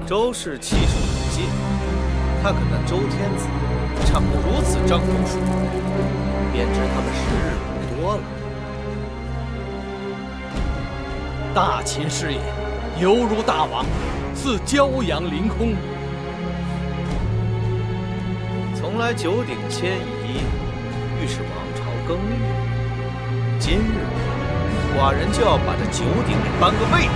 周氏气数不尽，看看那周天子唱得如此张口数，便知他们时日不多了。大秦事业犹如大王，似骄阳凌空。从来九鼎迁移，欲使王朝更替。今日寡人就要把这九鼎给搬个位置。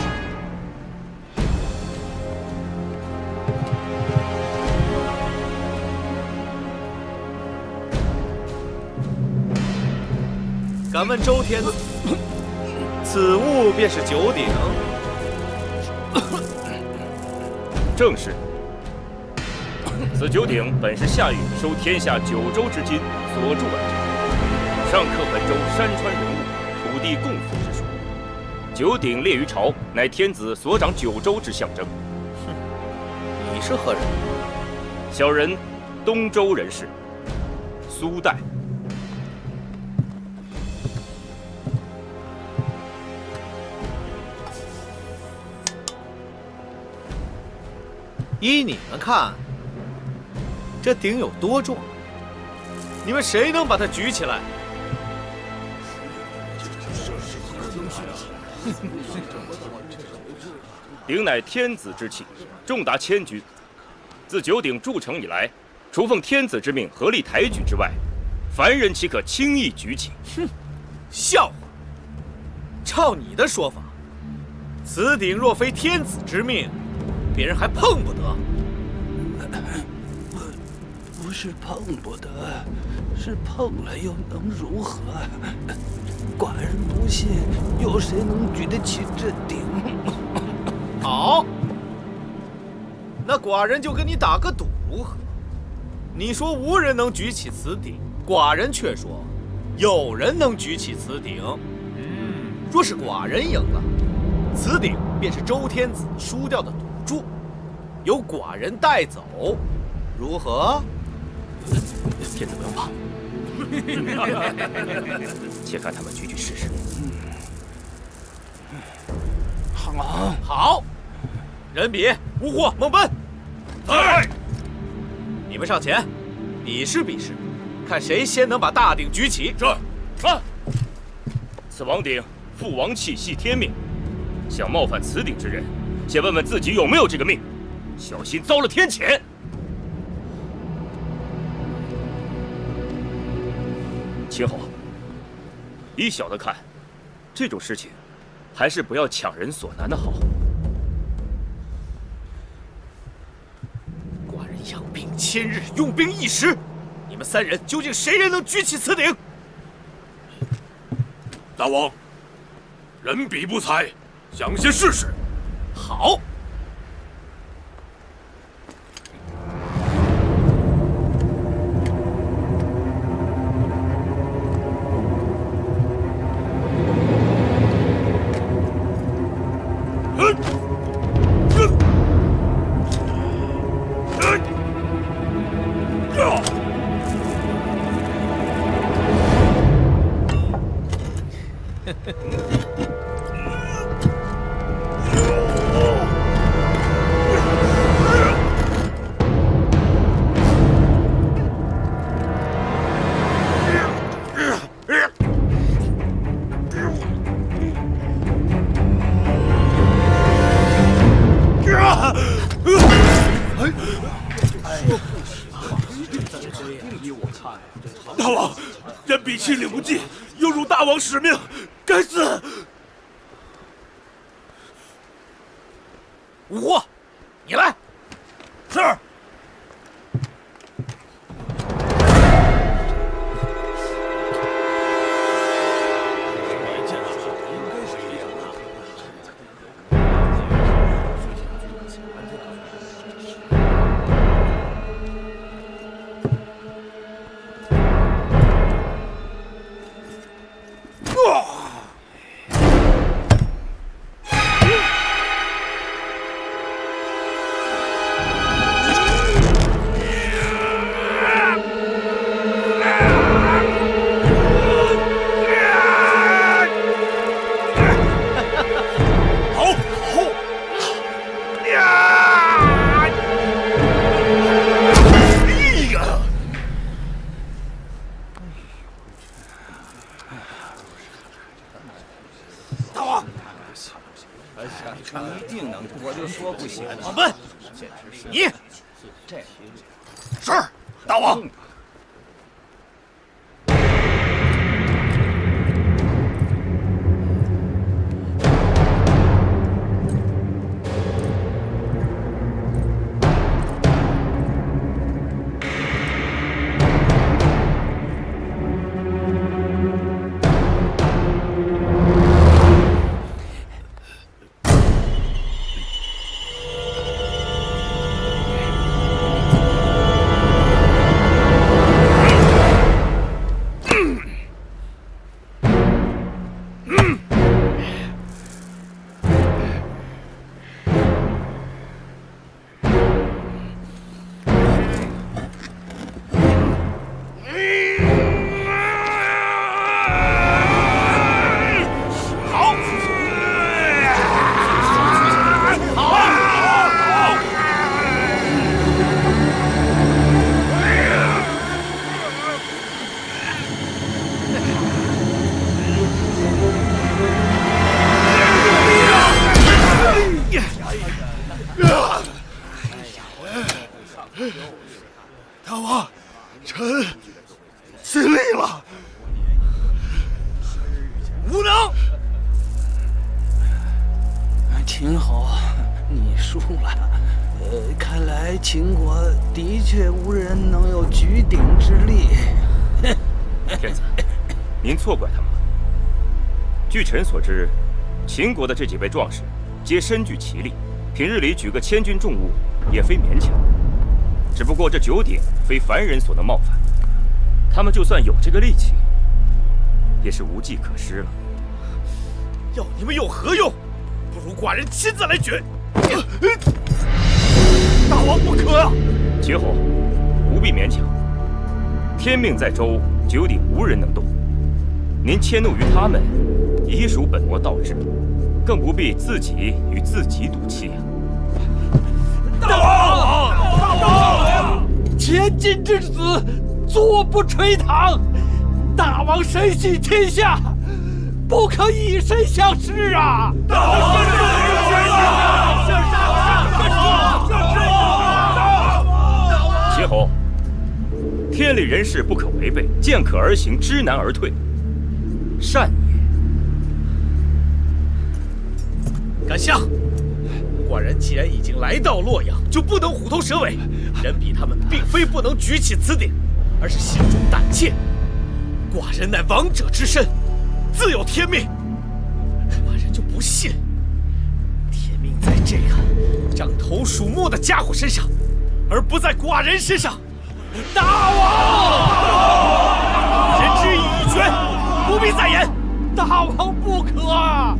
敢问周天子，此物便是九鼎？正是。此九鼎本是夏禹收天下九州之金所铸而成，上刻本州山川人物、土地共富之说。九鼎列于朝，乃天子所掌九州之象征。哼，你是何人？小人东周人士，苏代。依你们看，这鼎有多重？你们谁能把它举起来？鼎乃天子之器，重达1000钧。自九鼎铸成以来，除奉天子之命合力抬举之外，凡人岂可轻易举起？哼，笑话！照你的说法，此鼎若非天子之命，别人还碰不得。不是碰不得，是碰了又能如何？寡人不信，有谁能举得起这鼎？好，那寡人就跟你打个赌如何？你说无人能举起此鼎，寡人却说有人能举起此鼎。若是寡人赢了，此鼎便是周天子输掉的赌注，由寡人带走，如何？天子不用怕，且看他们举试试。好，人比乌货孟奔，在。你们上前，比试比试，看谁先能把大鼎举起。是。此王鼎父王气系天命，想冒犯此鼎之人，先问问自己有没有这个命，小心遭了天谴。秦侯，依小的看，这种事情还是不要强人所难的好。寡人养兵1000日，用兵1时，你们3人究竟谁人能举起此鼎？大王，人比不才，想先试试。好。大王，人比气力不济，有辱大王使命，该死！五货，你来。是。一定能，我就说不行。王奔，你是大王。大王，臣尽力了。无能。秦侯，你输了。看来秦国的确无人能有举鼎之力。天子，您错怪他们了。据臣所知，秦国的这几位壮士皆身具奇力，平日里举个千钧重物也非勉强。只不过这九鼎非凡人所能冒犯，他们就算有这个力气，也是无计可施了。要你们有何用？不如寡人亲自来举。大王不可啊！秦侯，不必勉强。天命在周，九鼎无人能动。您迁怒于他们，已属本末倒置，更不必自己与自己赌气啊！大王！大王！千金之子，坐不垂堂。大王身系天下，不可以身相视啊！大王秦侯，天理人事不可违背，见可而行，知难而退，善也。敢下！寡人既然已经来到洛阳，就不能虎头蛇尾。人比他们并非不能举起此鼎，而是心中胆怯。寡人乃王者之身，自有天命。寡人就不信，天命在这个獐头鼠目的家伙身上，而不在寡人身上。大王！人之意已决，不必再言。大王不可啊！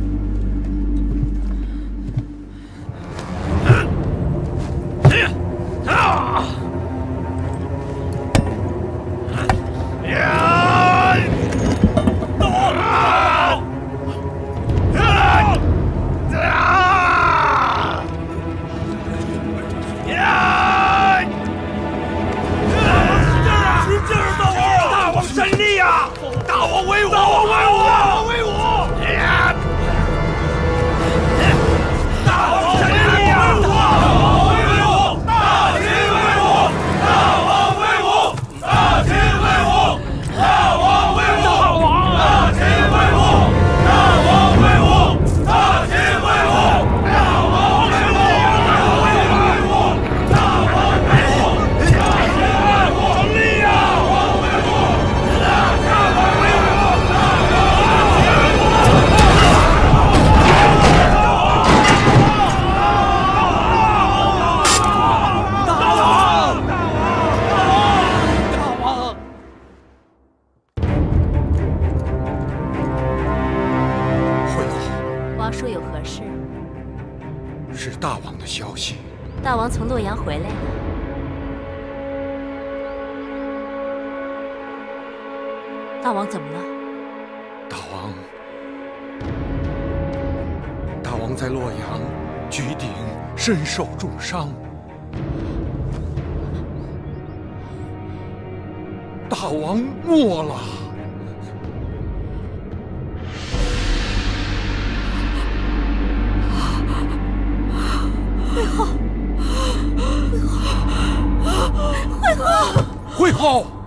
大王的消息。大王从洛阳回来了。大王怎么了？大王在洛阳举鼎，身受重伤。大王没了。会后。